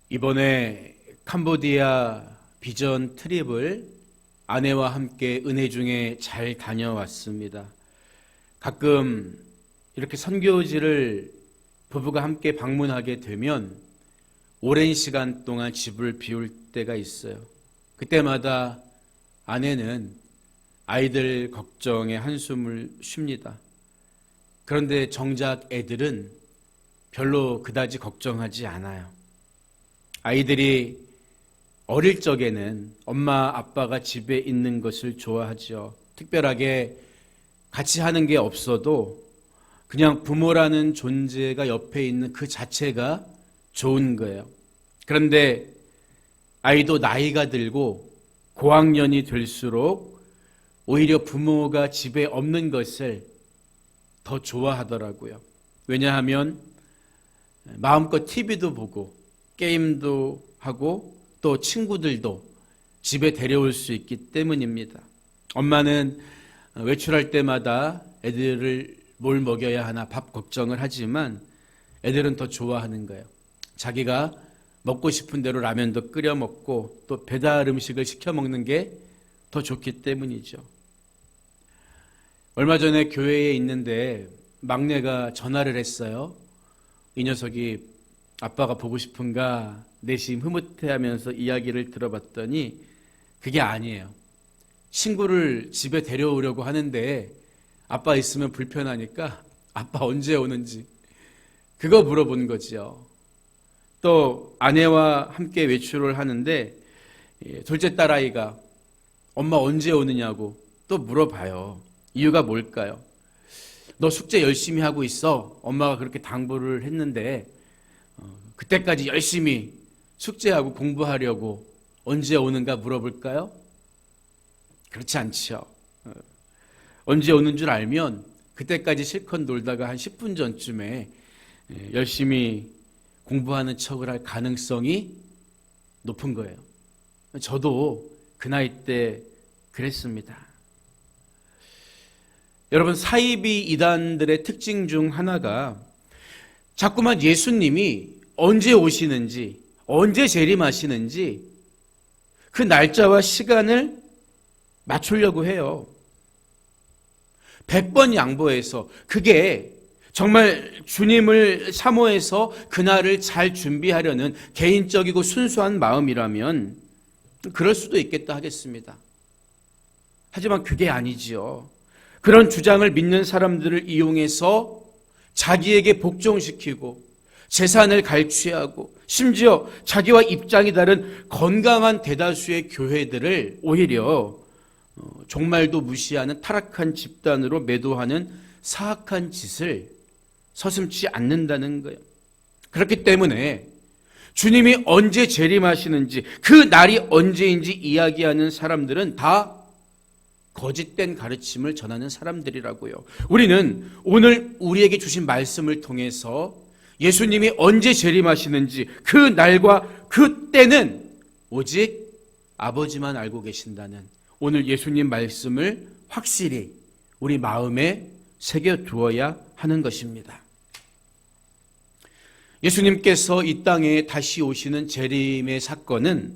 이번에 캄보디아 비전 트립을 아내와 함께 은혜 중에 잘 다녀왔습니다. 가끔 이렇게 선교지를 부부가 함께 방문하게 되면 오랜 시간 동안 집을 비울 때가 있어요. 그때마다 아내는 아이들 걱정에 한숨을 쉽니다. 그런데 정작 애들은 별로 그다지 걱정하지 않아요. 아이들이 어릴 적에는 엄마 아빠가 집에 있는 것을 좋아하죠. 특별하게 같이 하는 게 없어도 그냥 부모라는 존재가 옆에 있는 그 자체가 좋은 거예요. 그런데 아이도 나이가 들고 고학년이 될수록 오히려 부모가 집에 없는 것을 더 좋아하더라고요. 왜냐하면 마음껏 TV도 보고 게임도 하고 또 친구들도 집에 데려올 수 있기 때문입니다. 엄마는 외출할 때마다 애들을 뭘 먹여야 하나 밥 걱정을 하지만 애들은 더 좋아하는 거예요. 자기가 먹고 싶은 대로 라면도 끓여 먹고 또 배달 음식을 시켜 먹는 게 더 좋기 때문이죠. 얼마 전에 교회에 있는데 막내가 전화를 했어요. 이 녀석이 아빠가 보고 싶은가 내심 흐뭇해하면서 이야기를 들어봤더니 그게 아니에요. 친구를 집에 데려오려고 하는데 아빠 있으면 불편하니까 아빠 언제 오는지 그거 물어본 거죠. 또 아내와 함께 외출을 하는데 둘째 딸아이가 엄마 언제 오느냐고 또 물어봐요. 이유가 뭘까요? 너 숙제 열심히 하고 있어. 엄마가 그렇게 당부를 했는데 그때까지 열심히 숙제하고 공부하려고 언제 오는가 물어볼까요? 그렇지 않죠. 언제 오는 줄 알면 그때까지 실컷 놀다가 한 10분 전쯤에 열심히 공부하는 척을 할 가능성이 높은 거예요. 저도 그 나이 때 그랬습니다. 여러분, 사이비 이단들의 특징 중 하나가 자꾸만 예수님이 언제 오시는지, 언제 재림하시는지 그 날짜와 시간을 맞추려고 해요. 100번 양보해서 그게 정말 주님을 사모해서 그날을 잘 준비하려는 개인적이고 순수한 마음이라면 그럴 수도 있겠다 하겠습니다. 하지만 그게 아니지요. 그런 주장을 믿는 사람들을 이용해서 자기에게 복종시키고 재산을 갈취하고 심지어 자기와 입장이 다른 건강한 대다수의 교회들을 오히려 종말도 무시하는 타락한 집단으로 매도하는 사악한 짓을 서슴지 않는다는 거예요. 그렇기 때문에 주님이 언제 재림하시는지 그 날이 언제인지 이야기하는 사람들은 다 거짓된 가르침을 전하는 사람들이라고요. 우리는 오늘 우리에게 주신 말씀을 통해서 예수님이 언제 재림하시는지 그 날과 그 때는 오직 아버지만 알고 계신다는 오늘 예수님 말씀을 확실히 우리 마음에 새겨두어야 하는 것입니다. 예수님께서 이 땅에 다시 오시는 재림의 사건은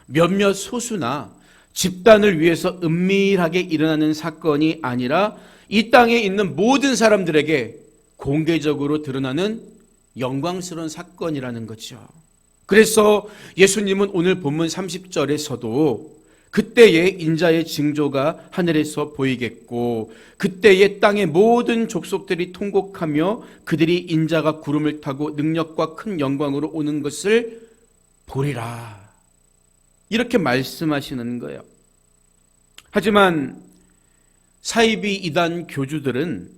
몇몇 소수나 집단을 위해서 은밀하게 일어나는 사건이 아니라 이 땅에 있는 모든 사람들에게 공개적으로 드러나는 영광스러운 사건이라는 거죠. 그래서 예수님은 오늘 본문 30절에서도 그때의 인자의 징조가 하늘에서 보이겠고 그때의 땅의 모든 족속들이 통곡하며 그들이 인자가 구름을 타고 능력과 큰 영광으로 오는 것을 보리라. 이렇게 말씀하시는 거예요. 하지만 사이비 이단 교주들은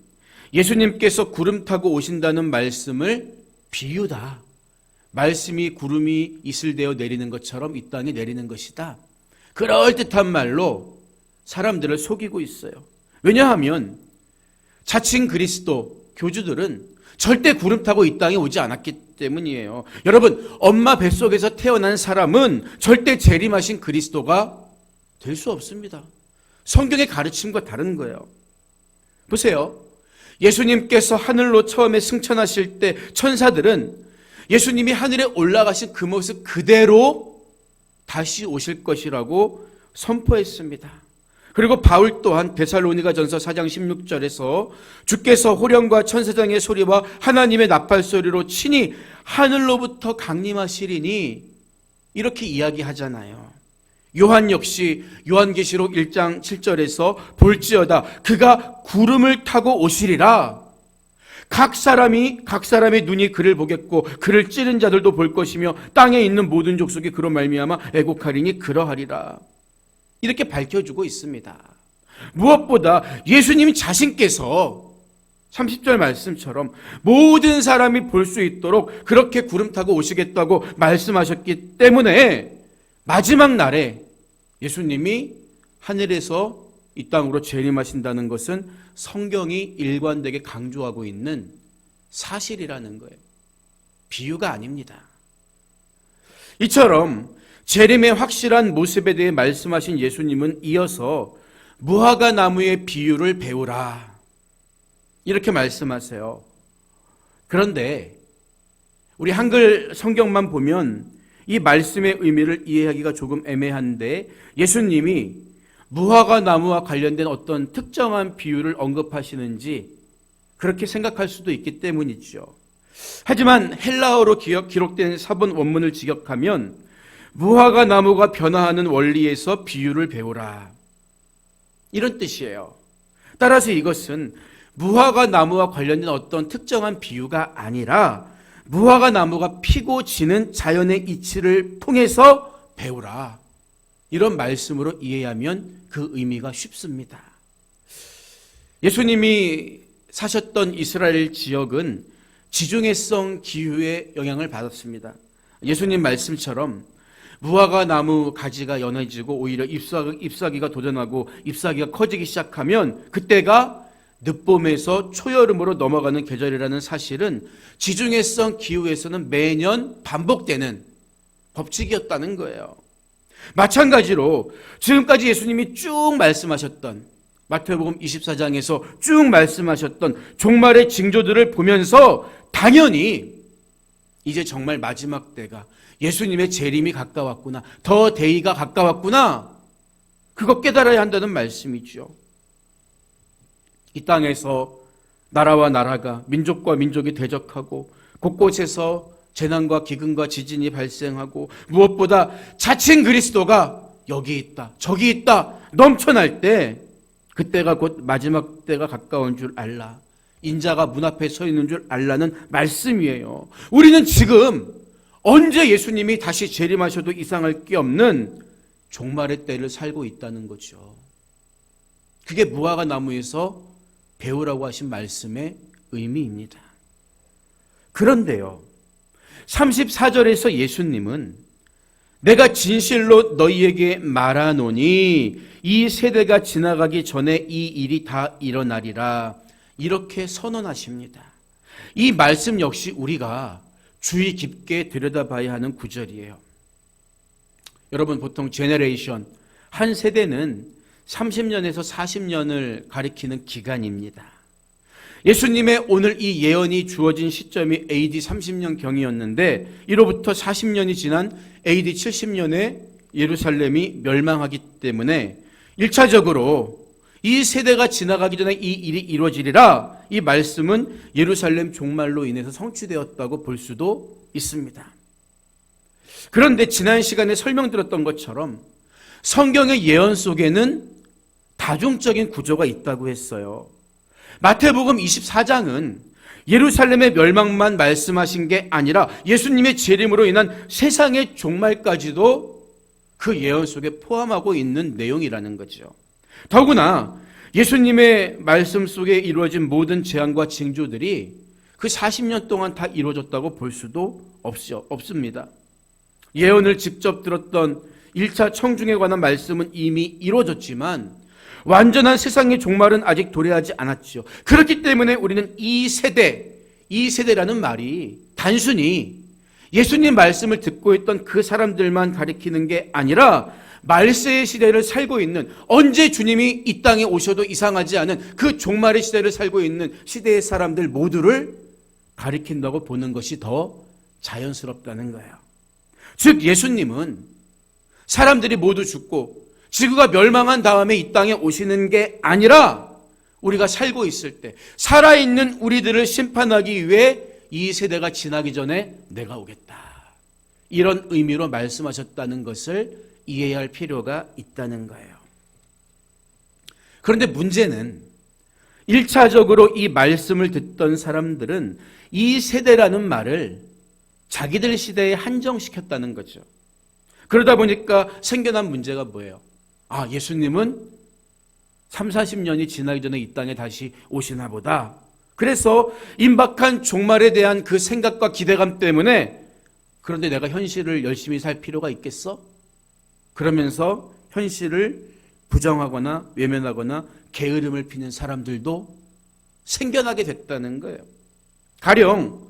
예수님께서 구름 타고 오신다는 말씀을 비유다. 말씀이 구름이 이슬되어 내리는 것처럼 이 땅에 내리는 것이다. 그럴듯한 말로 사람들을 속이고 있어요. 왜냐하면 자칭 그리스도 교주들은 절대 구름 타고 이 땅에 오지 않았기 때문이에요. 여러분, 엄마 뱃속에서 태어난 사람은 절대 재림하신 그리스도가 될 수 없습니다. 성경의 가르침과 다른 거예요. 보세요. 예수님께서 하늘로 처음에 승천하실 때 천사들은 예수님이 하늘에 올라가신 그 모습 그대로 다시 오실 것이라고 선포했습니다. 그리고 바울 또한 데살로니가전서 4장 16절에서 주께서 호령과 천사장의 소리와 하나님의 나팔 소리로 친히 하늘로부터 강림하시리니 이렇게 이야기하잖아요. 요한 역시 요한계시록 1장 7절에서 볼지어다 그가 구름을 타고 오시리라. 각 사람의 눈이 그를 보겠고 그를 찌른 자들도 볼 것이며 땅에 있는 모든 족속이 그로 말미암아 애곡하리니 그러하리라. 이렇게 밝혀주고 있습니다. 무엇보다 예수님 자신께서 30절 말씀처럼 모든 사람이 볼 수 있도록 그렇게 구름 타고 오시겠다고 말씀하셨기 때문에 마지막 날에 예수님이 하늘에서 이 땅으로 재림하신다는 것은 성경이 일관되게 강조하고 있는 사실이라는 거예요. 비유가 아닙니다. 이처럼 재림의 확실한 모습에 대해 말씀하신 예수님은 이어서 무화과 나무의 비유를 배우라 이렇게 말씀하세요. 그런데 우리 한글 성경만 보면 이 말씀의 의미를 이해하기가 조금 애매한데 예수님이 무화과 나무와 관련된 어떤 특정한 비유를 언급하시는지 그렇게 생각할 수도 있기 때문이죠. 하지만 헬라어로 기록된 사본 원문을 직역하면 무화과 나무가 변화하는 원리에서 비유를 배우라 이런 뜻이에요. 따라서 이것은 무화과 나무와 관련된 어떤 특정한 비유가 아니라 무화과 나무가 피고 지는 자연의 이치를 통해서 배우라 이런 말씀으로 이해하면 그 의미가 쉽습니다. 예수님이 사셨던 이스라엘 지역은 지중해성 기후의 영향을 받았습니다. 예수님 말씀처럼 무화과 나무 가지가 연해지고 오히려 잎사귀가 돋아나고 잎사귀가 커지기 시작하면 그때가 늦봄에서 초여름으로 넘어가는 계절이라는 사실은 지중해성 기후에서는 매년 반복되는 법칙이었다는 거예요. 마찬가지로 지금까지 예수님이 쭉 말씀하셨던 마태복음 24장에서 쭉 말씀하셨던 종말의 징조들을 보면서 당연히 이제 정말 마지막 때가 예수님의 재림이 가까웠구나, 더 데이가 가까웠구나, 그거 깨달아야 한다는 말씀이죠. 이 땅에서 나라와 나라가 민족과 민족이 대적하고 곳곳에서 재난과 기근과 지진이 발생하고 무엇보다 자칭 그리스도가 여기 있다 저기 있다 넘쳐날 때 그때가 곧 마지막 때가 가까운 줄 알라. 인자가 문 앞에 서 있는 줄 알라는 말씀이에요. 우리는 지금 언제 예수님이 다시 재림하셔도 이상할 게 없는 종말의 때를 살고 있다는 거죠. 그게 무화과 나무에서 배우라고 하신 말씀의 의미입니다. 그런데요, 34절에서 예수님은 내가 진실로 너희에게 말하노니 이 세대가 지나가기 전에 이 일이 다 일어나리라 이렇게 선언하십니다. 이 말씀 역시 우리가 주의 깊게 들여다봐야 하는 구절이에요. 여러분, 보통 제너레이션, 한 세대는 30년에서 40년을 가리키는 기간입니다. 예수님의 오늘 이 예언이 주어진 시점이 AD 30년경이었는데 이로부터 40년이 지난 AD 70년에 예루살렘이 멸망하기 때문에 1차적으로 이 세대가 지나가기 전에 이 일이 이루어지리라, 이 말씀은 예루살렘 종말로 인해서 성취되었다고 볼 수도 있습니다. 그런데 지난 시간에 설명드렸던 것처럼 성경의 예언 속에는 다중적인 구조가 있다고 했어요. 마태복음 24장은 예루살렘의 멸망만 말씀하신 게 아니라 예수님의 재림으로 인한 세상의 종말까지도 그 예언 속에 포함하고 있는 내용이라는 거죠. 더구나 예수님의 말씀 속에 이루어진 모든 재앙과 징조들이 그 40년 동안 다 이루어졌다고 볼 수도 없습니다. 예언을 직접 들었던 1차 청중에 관한 말씀은 이미 이루어졌지만 완전한 세상의 종말은 아직 도래하지 않았죠. 그렇기 때문에 우리는 이 세대라는 말이 단순히 예수님 말씀을 듣고 있던 그 사람들만 가리키는 게 아니라 말세의 시대를 살고 있는, 언제 주님이 이 땅에 오셔도 이상하지 않은 그 종말의 시대를 살고 있는 시대의 사람들 모두를 가리킨다고 보는 것이 더 자연스럽다는 거예요. 즉 예수님은 사람들이 모두 죽고 지구가 멸망한 다음에 이 땅에 오시는 게 아니라 우리가 살고 있을 때 살아있는 우리들을 심판하기 위해 이 세대가 지나기 전에 내가 오겠다. 이런 의미로 말씀하셨다는 것을 이해해야 할 필요가 있다는 거예요. 그런데 문제는 1차적으로 이 말씀을 듣던 사람들은 이 세대라는 말을 자기들 시대에 한정시켰다는 거죠. 그러다 보니까 생겨난 문제가 뭐예요? 예수님은 30-40년이 지나기 전에 이 땅에 다시 오시나 보다. 그래서 임박한 종말에 대한 그 생각과 기대감 때문에 그런데 내가 현실을 열심히 살 필요가 있겠어? 그러면서 현실을 부정하거나 외면하거나 게으름을 피는 사람들도 생겨나게 됐다는 거예요. 가령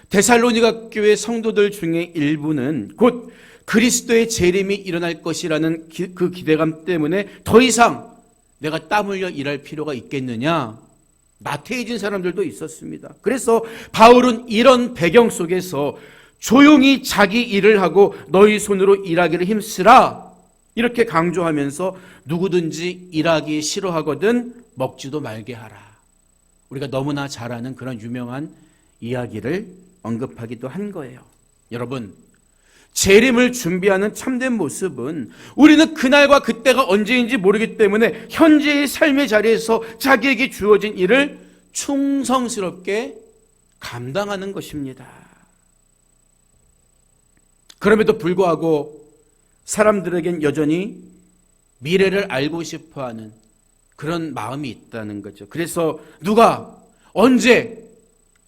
데살로니가 교회 성도들 중에 일부는 곧 그리스도의 재림이 일어날 것이라는 그 기대감 때문에 더 이상 내가 땀 흘려 일할 필요가 있겠느냐, 나태해진 사람들도 있었습니다. 그래서 바울은 이런 배경 속에서 조용히 자기 일을 하고 너희 손으로 일하기를 힘쓰라 이렇게 강조하면서 누구든지 일하기 싫어하거든 먹지도 말게 하라. 우리가 너무나 잘 아는 그런 유명한 이야기를 언급하기도 한 거예요. 여러분, 재림을 준비하는 참된 모습은 우리는 그날과 그때가 언제인지 모르기 때문에 현재의 삶의 자리에서 자기에게 주어진 일을 충성스럽게 감당하는 것입니다. 그럼에도 불구하고 사람들에겐 여전히 미래를 알고 싶어하는 그런 마음이 있다는 거죠. 그래서 누가 언제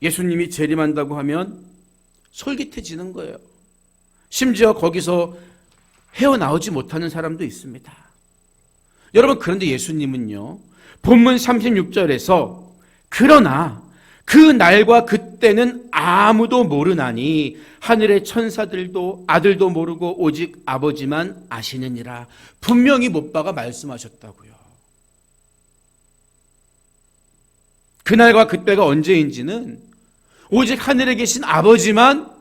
예수님이 재림한다고 하면 솔깃해지는 거예요. 심지어 거기서 헤어나오지 못하는 사람도 있습니다. 여러분, 그런데 예수님은요, 본문 36절에서 그러나 그 날과 그때는 아무도 모르나니 하늘의 천사들도 아들도 모르고 오직 아버지만 아시느니라. 분명히 못 박아 말씀하셨다고요. 그날과 그때가 언제인지는 오직 하늘에 계신 아버지만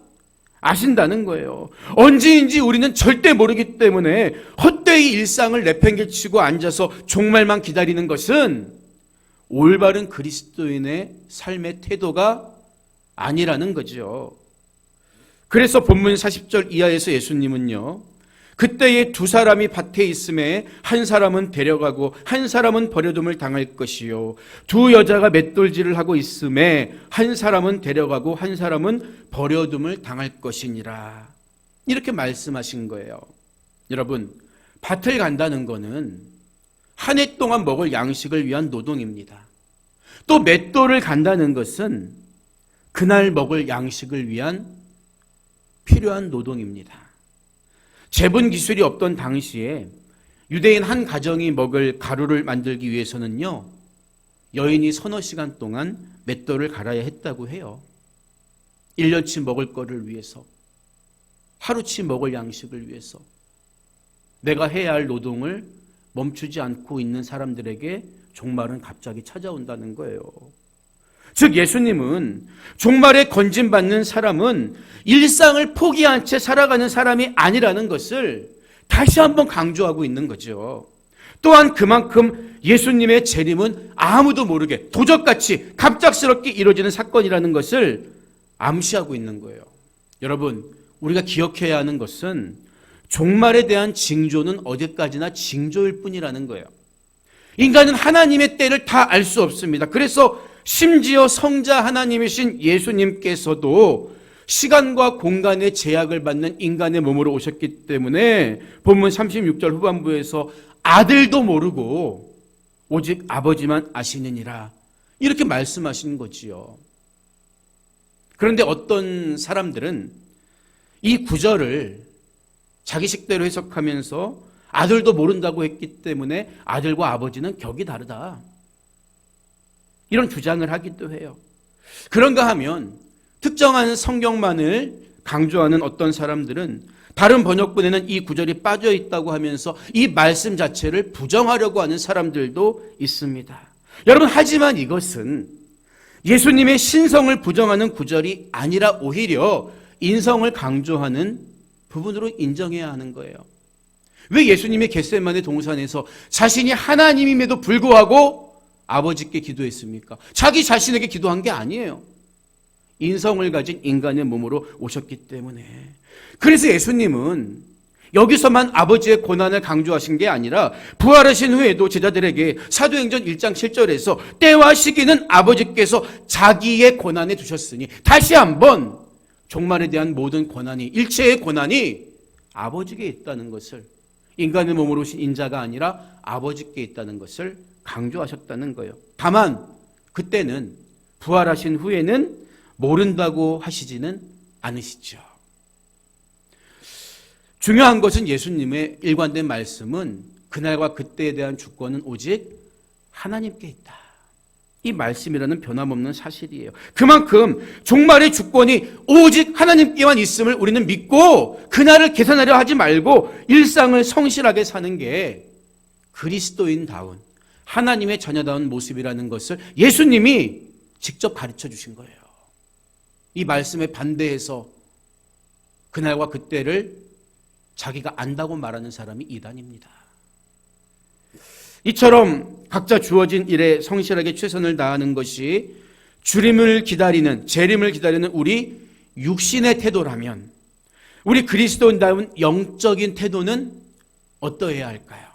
아신다는 거예요. 언제인지 우리는 절대 모르기 때문에 헛되이 일상을 내팽개치고 앉아서 종말만 기다리는 것은 올바른 그리스도인의 삶의 태도가 아니라는 거죠. 그래서 본문 40절 이하에서 예수님은요, 그때에 두 사람이 밭에 있음에 한 사람은 데려가고 한 사람은 버려둠을 당할 것이요, 두 여자가 맷돌질을 하고 있음에 한 사람은 데려가고 한 사람은 버려둠을 당할 것이니라. 이렇게 말씀하신 거예요. 여러분, 밭을 간다는 거는 한 해 동안 먹을 양식을 위한 노동입니다. 또 맷돌을 간다는 것은 그날 먹을 양식을 위한 필요한 노동입니다. 재분 기술이 없던 당시에 유대인 한 가정이 먹을 가루를 만들기 위해서는요, 여인이 서너 시간 동안 맷돌을 갈아야 했다고 해요. 1년치 먹을 거를 위해서, 하루치 먹을 양식을 위해서 내가 해야 할 노동을 멈추지 않고 있는 사람들에게 종말은 갑자기 찾아온다는 거예요. 즉 예수님은 종말에 건진받는 사람은 일상을 포기한 채 살아가는 사람이 아니라는 것을 다시 한번 강조하고 있는 거죠. 또한 그만큼 예수님의 재림은 아무도 모르게 도적같이 갑작스럽게 이루어지는 사건이라는 것을 암시하고 있는 거예요. 여러분, 우리가 기억해야 하는 것은 종말에 대한 징조는 어디까지나 징조일 뿐이라는 거예요. 인간은 하나님의 때를 다 알 수 없습니다. 그래서 심지어 성자 하나님이신 예수님께서도 시간과 공간의 제약을 받는 인간의 몸으로 오셨기 때문에 본문 36절 후반부에서 아들도 모르고 오직 아버지만 아시느니라 이렇게 말씀하신 거지요. 그런데 어떤 사람들은 이 구절을 자기식대로 해석하면서 아들도 모른다고 했기 때문에 아들과 아버지는 격이 다르다, 이런 주장을 하기도 해요. 그런가 하면 특정한 성경만을 강조하는 어떤 사람들은 다른 번역본에는 이 구절이 빠져 있다고 하면서 이 말씀 자체를 부정하려고 하는 사람들도 있습니다. 여러분, 하지만 이것은 예수님의 신성을 부정하는 구절이 아니라 오히려 인성을 강조하는 부분으로 인정해야 하는 거예요. 왜 예수님이 겟세마네 동산에서 자신이 하나님임에도 불구하고 아버지께 기도했습니까? 자기 자신에게 기도한 게 아니에요. 인성을 가진 인간의 몸으로 오셨기 때문에. 그래서 예수님은 여기서만 아버지의 고난을 강조하신 게 아니라 부활하신 후에도 제자들에게 사도행전 1장 7절에서 때와 시기는 아버지께서 자기의 고난에 두셨으니, 다시 한번 종말에 대한 모든 고난이, 일체의 고난이 아버지께 있다는 것을, 인간의 몸으로 오신 인자가 아니라 아버지께 있다는 것을 강조하셨다는 거예요. 다만 그때는, 부활하신 후에는 모른다고 하시지는 않으시죠. 중요한 것은 예수님의 일관된 말씀은 그날과 그때에 대한 주권은 오직 하나님께 있다. 이 말씀이라는 변함없는 사실이에요. 그만큼 종말의 주권이 오직 하나님께만 있음을 우리는 믿고 그날을 계산하려 하지 말고 일상을 성실하게 사는 게 그리스도인다운, 하나님의 자녀다운 모습이라는 것을 예수님이 직접 가르쳐 주신 거예요. 이 말씀에 반대해서 그날과 그때를 자기가 안다고 말하는 사람이 이단입니다. 이처럼 각자 주어진 일에 성실하게 최선을 다하는 것이 주림을 기다리는, 재림을 기다리는 우리 육신의 태도라면, 우리 그리스도인다운 영적인 태도는 어떠해야 할까요?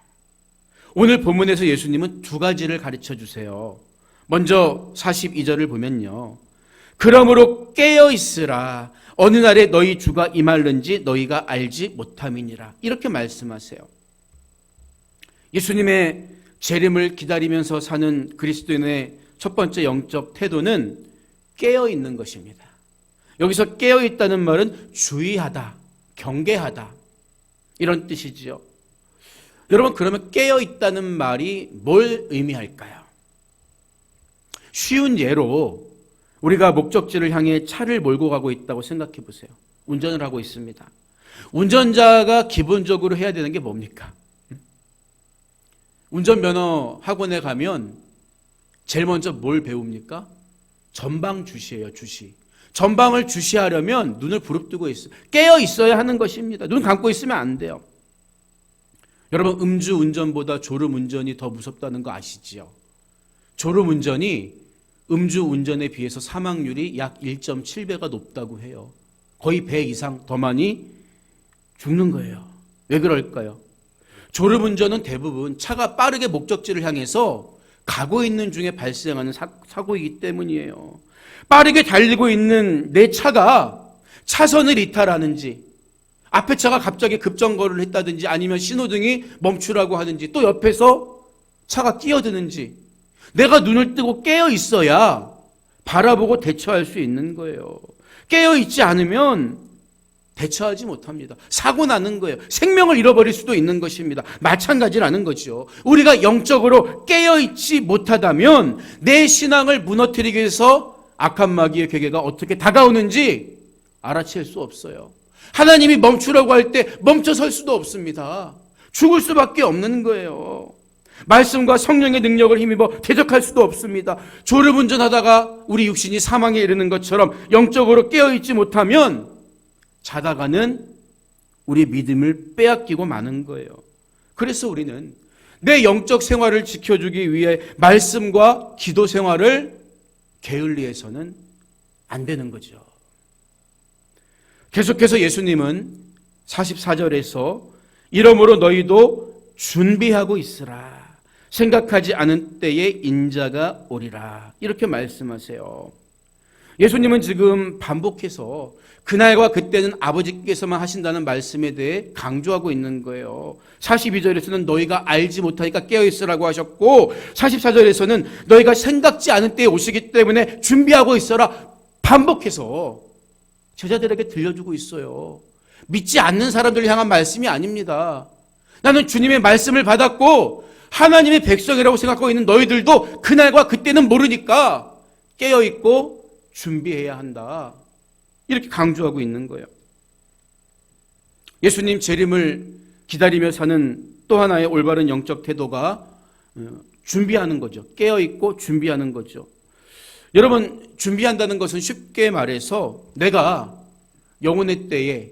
오늘 본문에서 예수님은 두 가지를 가르쳐 주세요. 먼저 42절을 보면요, 그러므로 깨어 있으라. 어느 날에 너희 주가 임할는지 너희가 알지 못함이니라. 이렇게 말씀하세요. 예수님의 재림을 기다리면서 사는 그리스도인의 첫 번째 영적 태도는 깨어 있는 것입니다. 여기서 깨어 있다는 말은 주의하다, 경계하다, 이런 뜻이지요. 여러분, 그러면 깨어 있다는 말이 뭘 의미할까요? 쉬운 예로 우리가 목적지를 향해 차를 몰고 가고 있다고 생각해 보세요. 운전을 하고 있습니다. 운전자가 기본적으로 해야 되는 게 뭡니까? 운전면허 학원에 가면 제일 먼저 뭘 배웁니까? 전방 주시예요, 주시. 전방을 주시하려면 눈을 부릅뜨고 있어요. 깨어 있어야 하는 것입니다. 눈 감고 있으면 안 돼요. 여러분, 음주 운전보다 졸음 운전이 더 무섭다는 거 아시지요? 졸음 운전이 음주 운전에 비해서 사망률이 약 1.7배가 높다고 해요. 거의 배 이상 더 많이 죽는 거예요. 왜 그럴까요? 졸음 운전은 대부분 차가 빠르게 목적지를 향해서 가고 있는 중에 발생하는 사고이기 때문이에요. 빠르게 달리고 있는 내 차가 차선을 이탈하는지, 앞에 차가 갑자기 급정거를 했다든지, 아니면 신호등이 멈추라고 하든지, 또 옆에서 차가 끼어드는지, 내가 눈을 뜨고 깨어 있어야 바라보고 대처할 수 있는 거예요. 깨어 있지 않으면 대처하지 못합니다. 사고 나는 거예요. 생명을 잃어버릴 수도 있는 것입니다. 마찬가지라는 거죠. 우리가 영적으로 깨어 있지 못하다면 내 신앙을 무너뜨리기 위해서 악한 마귀의 괴계가 어떻게 다가오는지 알아챌 수 없어요. 하나님이 멈추라고 할 때 멈춰 설 수도 없습니다. 죽을 수밖에 없는 거예요. 말씀과 성령의 능력을 힘입어 대적할 수도 없습니다. 졸음운전하다가 우리 육신이 사망에 이르는 것처럼 영적으로 깨어있지 못하면 자다가는 우리 믿음을 빼앗기고 마는 거예요. 그래서 우리는 내 영적 생활을 지켜주기 위해 말씀과 기도 생활을 게을리해서는 안 되는 거죠. 계속해서 예수님은 44절에서 이러므로 너희도 준비하고 있으라. 생각하지 않은 때에 인자가 오리라. 이렇게 말씀하세요. 예수님은 지금 반복해서 그날과 그때는 아버지께서만 하신다는 말씀에 대해 강조하고 있는 거예요. 42절에서는 너희가 알지 못하니까 깨어있으라고 하셨고, 44절에서는 너희가 생각지 않은 때에 오시기 때문에 준비하고 있어라. 반복해서 제자들에게 들려주고 있어요. 믿지 않는 사람들을 향한 말씀이 아닙니다. 나는 주님의 말씀을 받았고 하나님의 백성이라고 생각하고 있는 너희들도 그날과 그때는 모르니까 깨어있고 준비해야 한다. 이렇게 강조하고 있는 거예요. 예수님 재림을 기다리며 사는 또 하나의 올바른 영적 태도가 준비하는 거죠. 깨어있고 준비하는 거죠. 여러분, 준비한다는 것은 쉽게 말해서 내가 영혼의 때에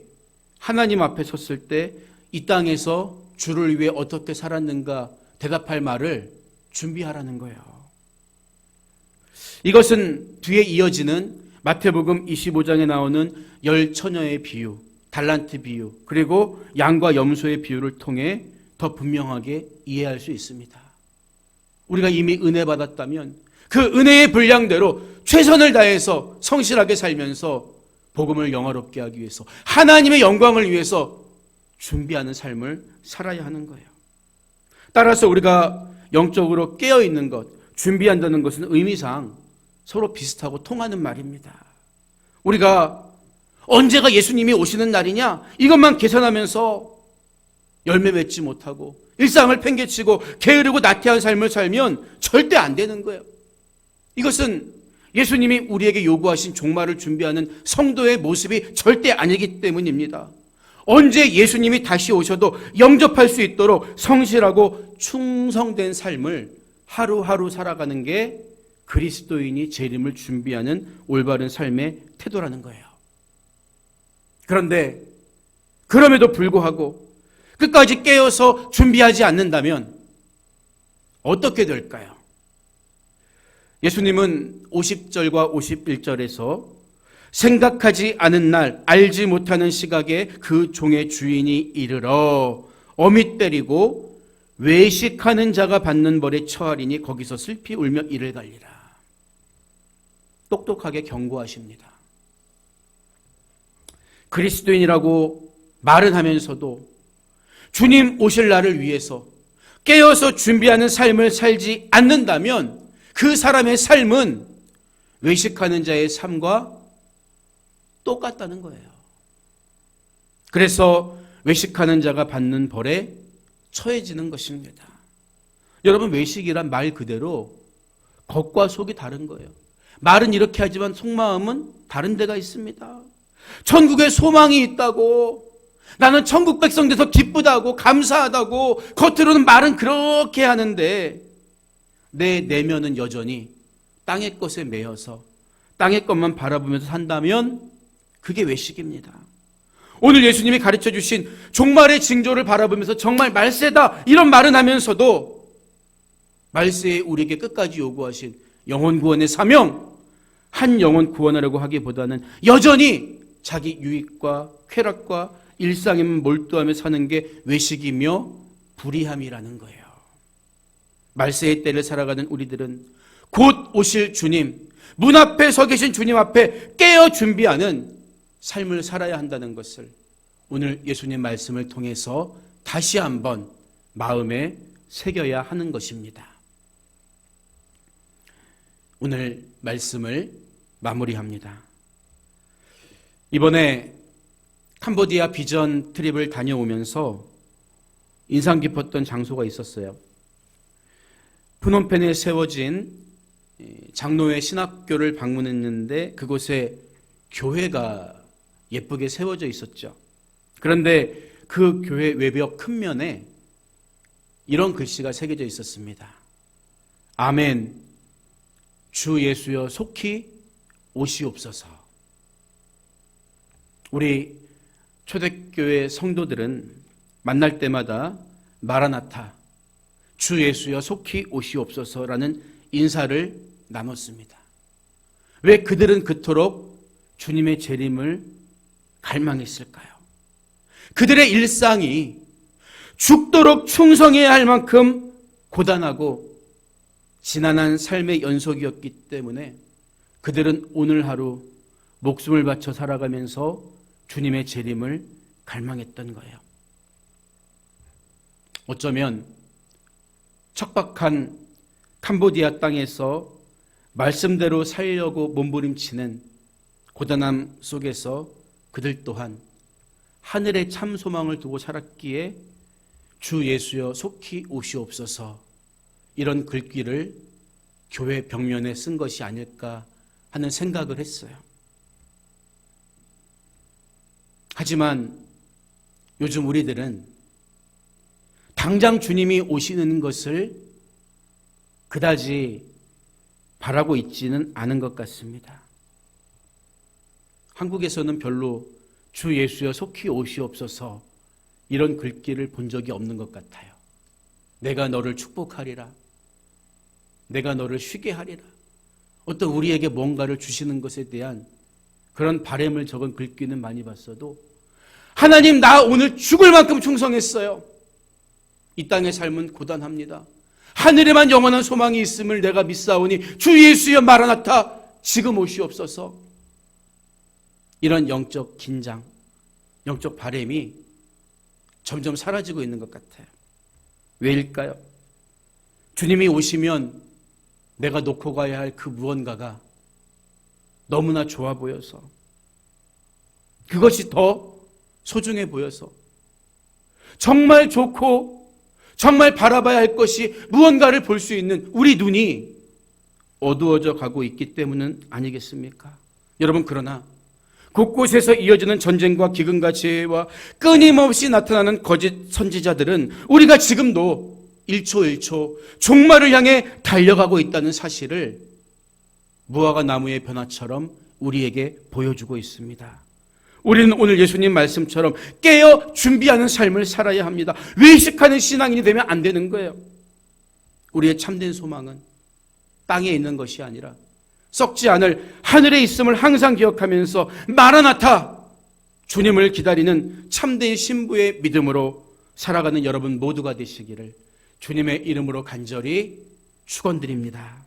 하나님 앞에 섰을 때 이 땅에서 주를 위해 어떻게 살았는가 대답할 말을 준비하라는 거예요. 이것은 뒤에 이어지는 마태복음 25장에 나오는 열 처녀의 비유, 달란트 비유, 그리고 양과 염소의 비유를 통해 더 분명하게 이해할 수 있습니다. 우리가 이미 은혜 받았다면 그 은혜의 분량대로 최선을 다해서 성실하게 살면서 복음을 영화롭게 하기 위해서, 하나님의 영광을 위해서 준비하는 삶을 살아야 하는 거예요. 따라서 우리가 영적으로 깨어있는 것, 준비한다는 것은 의미상 서로 비슷하고 통하는 말입니다. 우리가 언제가 예수님이 오시는 날이냐 이것만 계산하면서 열매 맺지 못하고 일상을 팽개치고 게으르고 나태한 삶을 살면 절대 안 되는 거예요. 이것은 예수님이 우리에게 요구하신 종말을 준비하는 성도의 모습이 절대 아니기 때문입니다. 언제 예수님이 다시 오셔도 영접할 수 있도록 성실하고 충성된 삶을 하루하루 살아가는 게 그리스도인이 재림을 준비하는 올바른 삶의 태도라는 거예요. 그런데 그럼에도 불구하고 끝까지 깨어서 준비하지 않는다면 어떻게 될까요? 예수님은 50절과 51절에서 생각하지 않은 날, 알지 못하는 시각에 그 종의 주인이 이르러 어미 때리고 외식하는 자가 받는 벌에 처하리니 거기서 슬피 울며 이를 갈리라. 똑똑하게 경고하십니다. 그리스도인이라고 말은 하면서도 주님 오실 날을 위해서 깨어서 준비하는 삶을 살지 않는다면 그 사람의 삶은 외식하는 자의 삶과 똑같다는 거예요. 그래서 외식하는 자가 받는 벌에 처해지는 것입니다. 여러분, 외식이란 말 그대로 겉과 속이 다른 거예요. 말은 이렇게 하지만 속마음은 다른 데가 있습니다. 천국에 소망이 있다고, 나는 천국 백성 돼서 기쁘다고, 감사하다고 겉으로는 말은 그렇게 하는데 내 내면은 여전히 땅의 것에 매여서 땅의 것만 바라보면서 산다면 그게 외식입니다. 오늘 예수님이 가르쳐 주신 종말의 징조를 바라보면서 정말 말세다 이런 말은 하면서도 말세에 우리에게 끝까지 요구하신 영혼 구원의 사명, 한 영혼 구원하려고 하기보다는 여전히 자기 유익과 쾌락과 일상에 몰두하며 사는 게 외식이며 불의함이라는 거예요. 말세의 때를 살아가는 우리들은 곧 오실 주님, 문 앞에 서 계신 주님 앞에 깨어 준비하는 삶을 살아야 한다는 것을 오늘 예수님 말씀을 통해서 다시 한번 마음에 새겨야 하는 것입니다. 오늘 말씀을 마무리합니다. 이번에 캄보디아 비전 트립을 다녀오면서 인상 깊었던 장소가 있었어요. 프놈펜에 세워진 장로회 신학교를 방문했는데 그곳에 교회가 예쁘게 세워져 있었죠. 그런데 그 교회 외벽 큰 면에 이런 글씨가 새겨져 있었습니다. 아멘, 주 예수여 속히 오시옵소서. 우리 초대교회 성도들은 만날 때마다 마라나타, 주 예수여 속히 오시옵소서라는 인사를 나눴습니다. 왜 그들은 그토록 주님의 재림을 갈망했을까요? 그들의 일상이 죽도록 충성해야 할 만큼 고단하고 지난한 삶의 연속이었기 때문에 그들은 오늘 하루 목숨을 바쳐 살아가면서 주님의 재림을 갈망했던 거예요. 어쩌면 척박한 캄보디아 땅에서 말씀대로 살려고 몸부림치는 고단함 속에서 그들 또한 하늘의 참 소망을 두고 살았기에 주 예수여 속히 오시옵소서 이런 글귀를 교회 벽면에 쓴 것이 아닐까 하는 생각을 했어요. 하지만 요즘 우리들은 당장 주님이 오시는 것을 그다지 바라고 있지는 않은 것 같습니다. 한국에서는 별로 주 예수여 속히 오시옵소서 이런 글귀를 본 적이 없는 것 같아요. 내가 너를 축복하리라. 내가 너를 쉬게 하리라. 어떤 우리에게 뭔가를 주시는 것에 대한 그런 바람을 적은 글귀는 많이 봤어도 하나님 나 오늘 죽을 만큼 충성했어요. 이 땅의 삶은 고단합니다. 하늘에만 영원한 소망이 있음을 내가 믿사오니 주 예수여 마라나타 지금 오시옵소서. 이런 영적 긴장, 영적 바람이 점점 사라지고 있는 것 같아요. 왜일까요? 주님이 오시면 내가 놓고 가야 할 그 무언가가 너무나 좋아 보여서, 그것이 더 소중해 보여서, 정말 좋고 정말 바라봐야 할 것이 무언가를 볼 수 있는 우리 눈이 어두워져 가고 있기 때문은 아니겠습니까? 여러분, 그러나 곳곳에서 이어지는 전쟁과 기근과 재해와 끊임없이 나타나는 거짓 선지자들은 우리가 지금도 1초 1초 종말을 향해 달려가고 있다는 사실을 무화과 나무의 변화처럼 우리에게 보여주고 있습니다. 우리는 오늘 예수님 말씀처럼 깨어 준비하는 삶을 살아야 합니다. 외식하는 신앙인이 되면 안 되는 거예요. 우리의 참된 소망은 땅에 있는 것이 아니라 썩지 않을 하늘에 있음을 항상 기억하면서 마라나타 주님을 기다리는 참된 신부의 믿음으로 살아가는 여러분 모두가 되시기를 주님의 이름으로 간절히 축원드립니다.